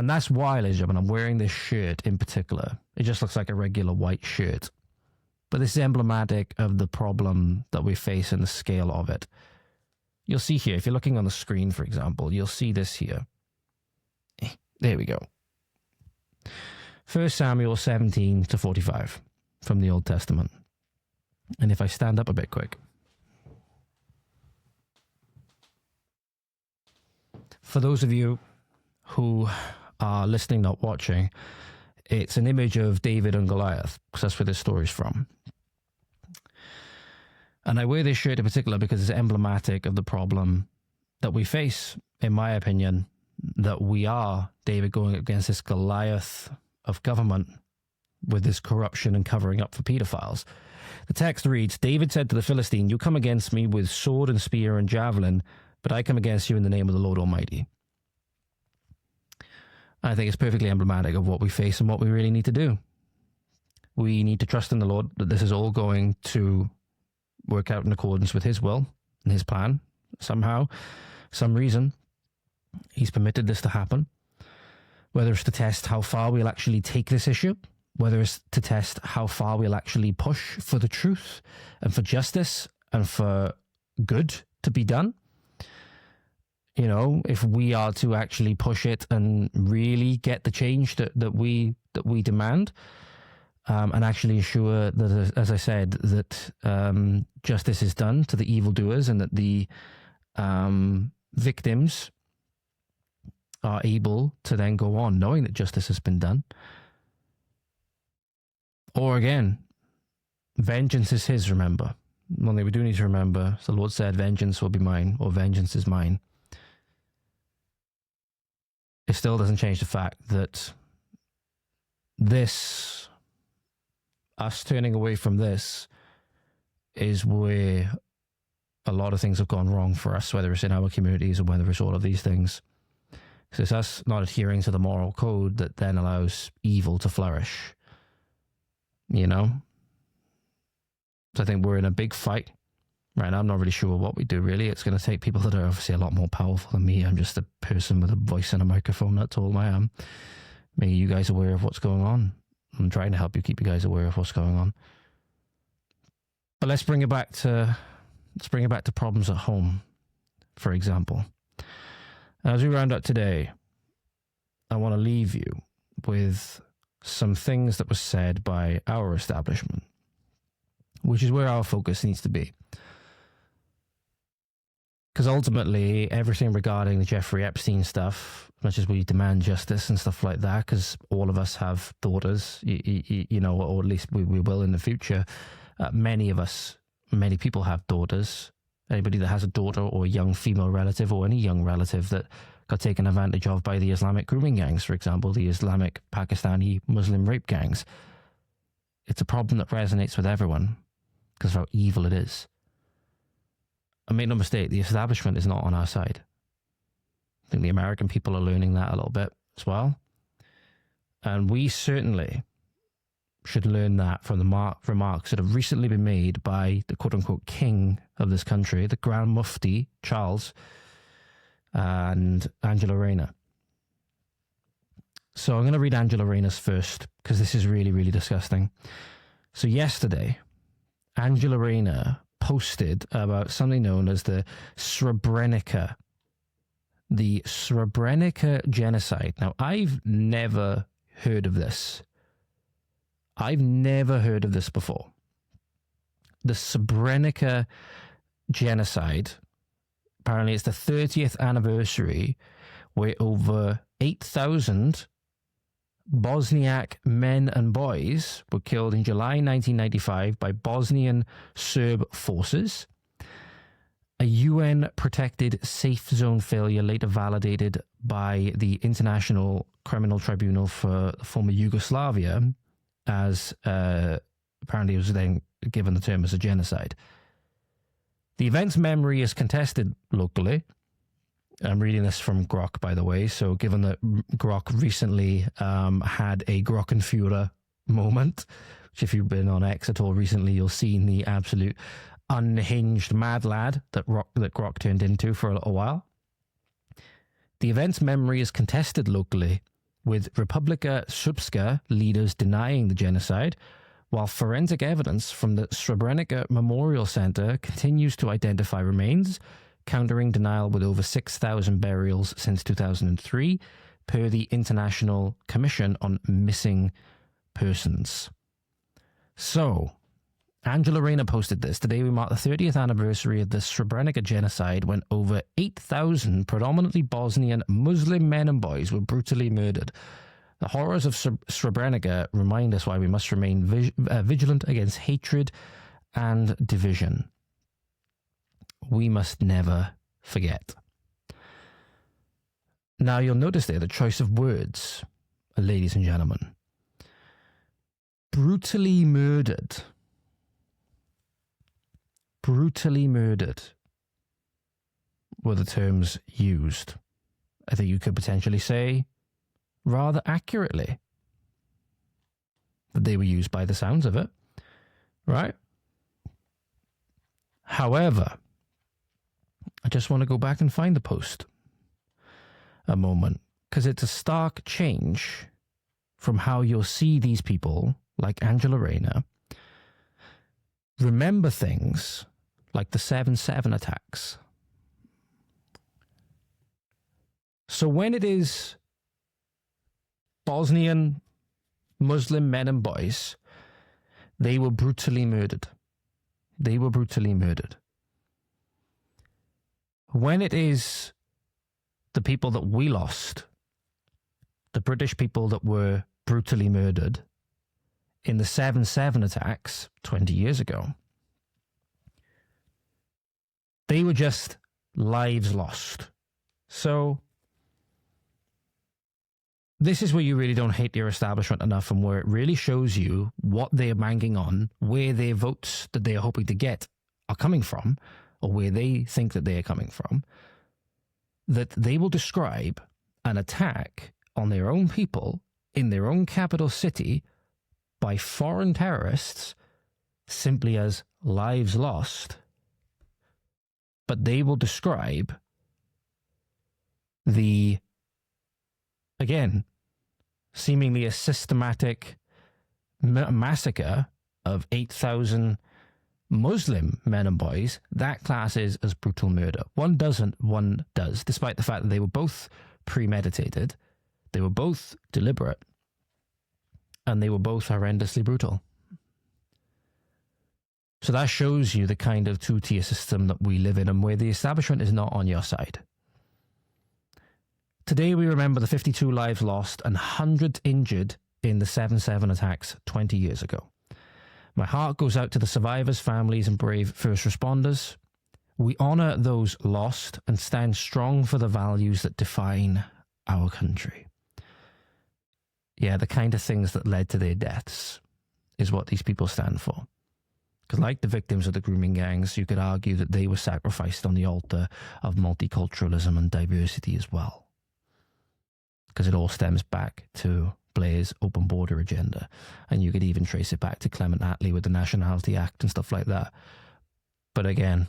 And that's why, ladies and gentlemen, I'm wearing this shirt in particular. It just looks like a regular white shirt. But this is emblematic of the problem that we face and the scale of it. You'll see here, if you're looking on the screen, for example, you'll see this here. There we go. 1 Samuel 17 to 45 from the Old Testament. And if I stand up a bit quick. For those of you who are listening, not watching, it's an image of David and Goliath, because that's where this story's from. And I wear this shirt in particular because it's emblematic of the problem that we face, in my opinion, that we are, David, going against this Goliath of government with this corruption and covering up for pedophiles. The text reads, David said to the Philistine, you come against me with sword and spear and javelin, but I come against you in the name of the Lord Almighty. I think it's perfectly emblematic of what we face and what we really need to do. We need to trust in the Lord that this is all going to work out in accordance with his will and his plan. Somehow, some reason, he's permitted this to happen. Whether it's to test how far we'll actually take this issue, whether it's to test how far we'll actually push for the truth and for justice and for good to be done. You know, if we are to actually push it and really get the change that we demand, and actually ensure that, as I said, that justice is done to the evildoers and that the victims are able to then go on knowing that justice has been done. Or again, vengeance is his, remember. Only we do need to remember, the Lord said, vengeance will be mine, or vengeance is mine. It still doesn't change the fact that this, us turning away from this, is where a lot of things have gone wrong for us, whether it's in our communities or whether it's all of these things. So it's us not adhering to the moral code that then allows evil to flourish. You know? So I think we're in a big fight. Right now, I'm not really sure what we do, really. It's going to take people that are obviously a lot more powerful than me. I'm just a person with a voice and a microphone. That's all I am. Making you guys aware of what's going on. I'm trying to help you keep you guys aware of what's going on. But let's bring it back to problems at home, for example. As we round up today, I want to leave you with some things that were said by our establishment, which is where our focus needs to be. Because ultimately, everything regarding the Jeffrey Epstein stuff, much as we demand justice and stuff like that, because all of us have daughters, you know, or at least we will in the future. Many people have daughters. Anybody that has a daughter or a young female relative or any young relative that got taken advantage of by the Islamic grooming gangs, for example, the Islamic Pakistani Muslim rape gangs. It's a problem that resonates with everyone because of how evil it is. And make no mistake, the establishment is not on our side. I think the American people are learning that a little bit as well. And we certainly should learn that from the remarks that have recently been made by the quote-unquote king of this country, the Grand Mufti, Charles, and Angela Rayner. So I'm going to read Angela Rayner's first, because this is really, really disgusting. So yesterday, Angela Rayner posted about something known as the Srebrenica genocide. Now, I've never heard of this. I've never heard of this before. The Srebrenica genocide, apparently it's the 30th anniversary where over 8,000 Bosniak men and boys were killed in July 1995 by Bosnian Serb forces. A UN-protected safe zone failure later validated by the International Criminal Tribunal for the former Yugoslavia, as apparently it was then given the term as a genocide. The event's memory is contested locally. I'm reading this from Grok, by the way. So given that Grok recently had a Grokkenführer moment, which if you've been on X at all recently, you'll see the absolute unhinged mad lad that Grok turned into for a little while. The event's memory is contested locally, with Republika Srpska leaders denying the genocide, while forensic evidence from the Srebrenica Memorial Center continues to identify remains, countering denial with over 6,000 burials since 2003, per the International Commission on Missing Persons. So, Angela Rayner posted this. Today we mark the 30th anniversary of the Srebrenica genocide, when over 8,000 predominantly Bosnian Muslim men and boys were brutally murdered. The horrors of Srebrenica remind us why we must remain vigilant against hatred and division. We must never forget. Now you'll notice there the choice of words, ladies and gentlemen. Brutally murdered. Brutally murdered were the terms used. I think you could potentially say rather accurately that they were used by the sounds of it, right? However, I just want to go back and find the post a moment, because it's a stark change from how you'll see these people like Angela Rayner remember things like the 7/7 attacks. So when it is Bosnian Muslim men and boys, they were brutally murdered. They were brutally murdered. When it is the people that we lost, the British people that were brutally murdered in the 7/7 attacks 20 years ago, they were just lives lost. So this is where you really don't hate your establishment enough, and where it really shows you what they're banking on, where their votes that they are hoping to get are coming from, or where they think that they are coming from, that they will describe an attack on their own people in their own capital city by foreign terrorists simply as lives lost. But they will describe the, again, seemingly a systematic massacre of 8,000 Muslim men and boys. That classes as brutal murder. One doesn't, one does, despite the fact that they were both premeditated, they were both deliberate, and they were both horrendously brutal. So that shows you the kind of two-tier system that we live in, and where the establishment is not on your side. Today we remember the 52 lives lost and hundreds injured in the 7/7 attacks 20 years ago. My heart goes out to the survivors, families, and brave first responders. We honour those lost and stand strong for the values that define our country. Yeah, the kind of things that led to their deaths is what these people stand for. Because like the victims of the grooming gangs, you could argue that they were sacrificed on the altar of multiculturalism and diversity as well. Because it all stems back to Blair's open border agenda. And you could even trace it back to Clement Attlee with the Nationality Act and stuff like that. But again,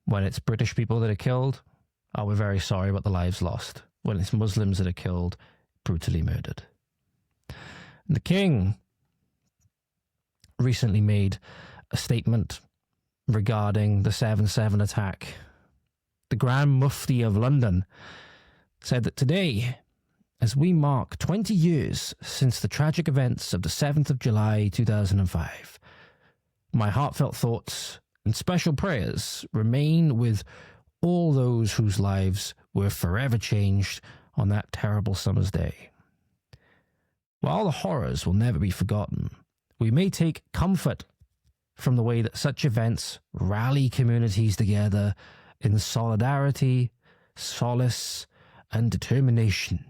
when it's British people that are killed, we're very sorry about the lives lost. When it's Muslims that are killed, brutally murdered. And the King recently made a statement regarding the 7/7 attack. The Grand Mufti of London said that today, as we mark 20 years since the tragic events of the 7th of July 2005, my heartfelt thoughts and special prayers remain with all those whose lives were forever changed on that terrible summer's day. While the horrors will never be forgotten, we may take comfort from the way that such events rally communities together in solidarity, solace, and determination.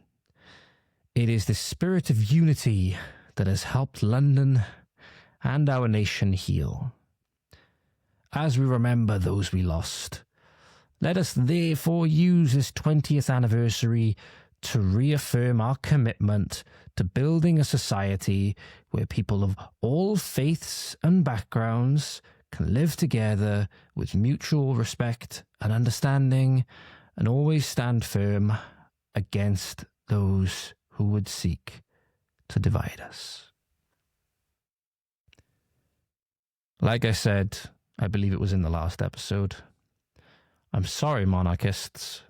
It is the spirit of unity that has helped London and our nation heal. As we remember those we lost, let us therefore use this 20th anniversary to reaffirm our commitment to building a society where people of all faiths and backgrounds can live together with mutual respect and understanding, and always stand firm against those who would seek to divide us. Like I said, I believe it was in the last episode, I'm sorry, monarchists.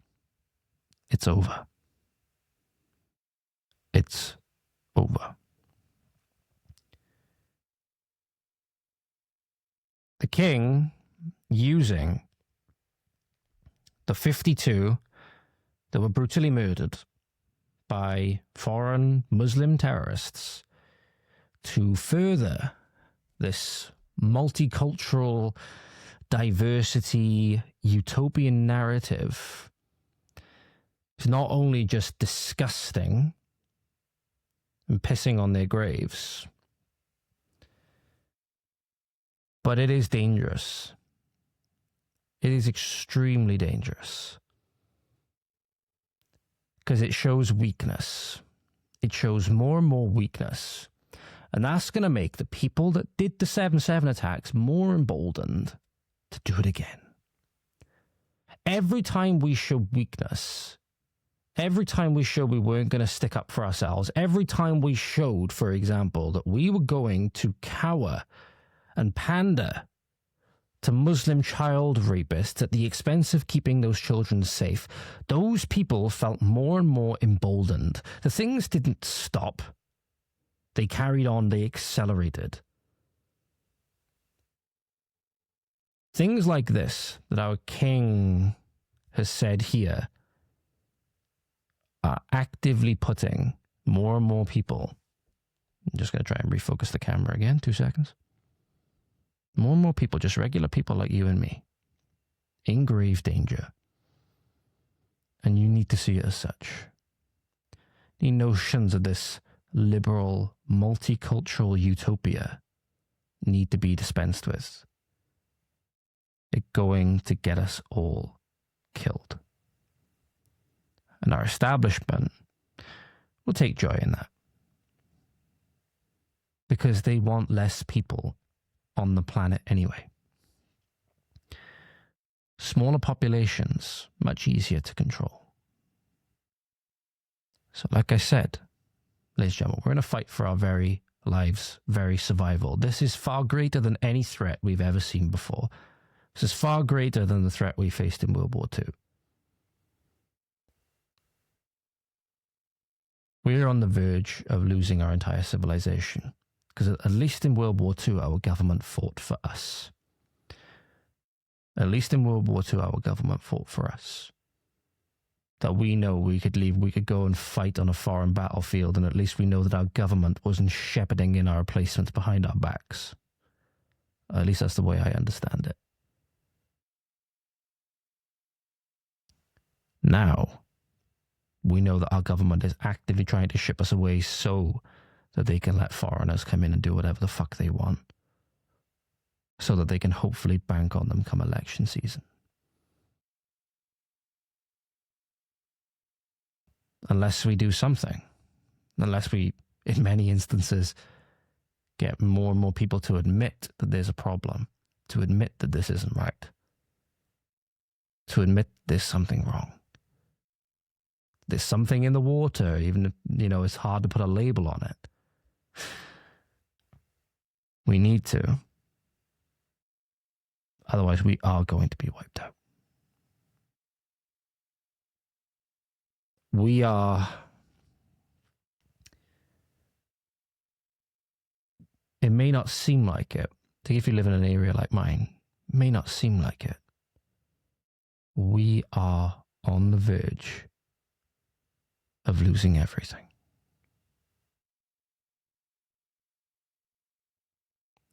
It's over. It's over. The king, using the 52 that were brutally murdered by foreign Muslim terrorists to further this multicultural diversity utopian narrative, is not only just disgusting and pissing on their graves, but it is dangerous. It is extremely dangerous. Because it shows weakness. It shows more and more weakness. And that's going to make the people that did the 7/7 attacks more emboldened to do it again. Every time we show weakness, every time we showed we weren't going to stick up for ourselves, every time we showed, for example, that we were going to cower and pander to Muslim child rapists at the expense of keeping those children safe, those people felt more and more emboldened. The things didn't stop. They carried on, they accelerated. Things like this that our king has said here are actively putting more and more people. I'm just going to try and refocus the camera again, 2 seconds. More and more people, just regular people like you and me, in grave danger. And you need to see it as such. The notions of this liberal, multicultural utopia need to be dispensed with. It's going to get us all killed. And our establishment will take joy in that. Because they want less people on the planet anyway. Smaller populations, much easier to control. So like I said, ladies and gentlemen, we're in a fight for our very lives, very survival. This is far greater than any threat we've ever seen before. This is far greater than the threat we faced in World War II. We're on the verge of losing our entire civilization. Because at least in World War II, our government fought for us. At least in World War II, our government fought for us. That we know we could leave, we could go and fight on a foreign battlefield, and at least we know that our government wasn't shepherding in our replacements behind our backs. At least that's the way I understand it. Now, we know that our government is actively trying to ship us away so that they can let foreigners come in and do whatever the fuck they want, so that they can hopefully bank on them come election season. Unless we do something, unless we, in many instances, get more and more people to admit that there's a problem, to admit that this isn't right, to admit there's something wrong. There's something in the water, even if, it's hard to put a label on it. We need to. Otherwise, we are going to be wiped out. We are... It may not seem like it. If you live in an area like mine, it may not seem like it. We are on the verge of losing everything.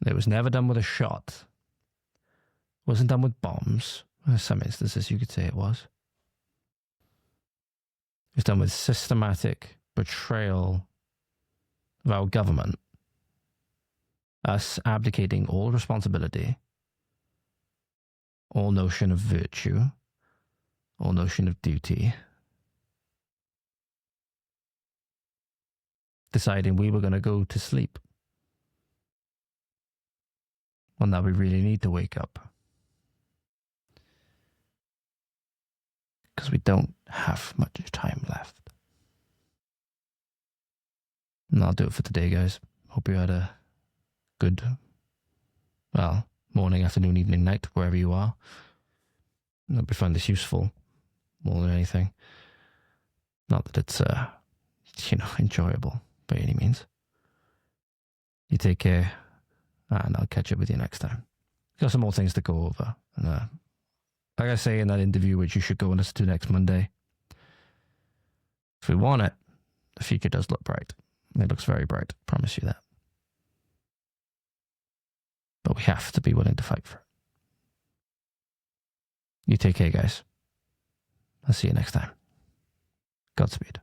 It was never done with a shot. It wasn't done with bombs. In some instances, you could say it was. It was done with systematic betrayal of our government. Us abdicating all responsibility, all notion of virtue, all notion of duty. Deciding we were going to go to sleep. When that we really need to wake up. Because we don't have much time left. And that'll do it for today, guys. Hope you had a good, well, morning, afternoon, evening, night, wherever you are. I hope you find this useful more than anything. Not that it's, enjoyable by any means. You take care, and I'll catch up with you next time. Got some more things to go over. And, like I say in that interview, which you should go and listen to next Monday, if we want it, the future does look bright. It looks very bright, I promise you that. But we have to be willing to fight for it. You take care, guys. I'll see you next time. Godspeed.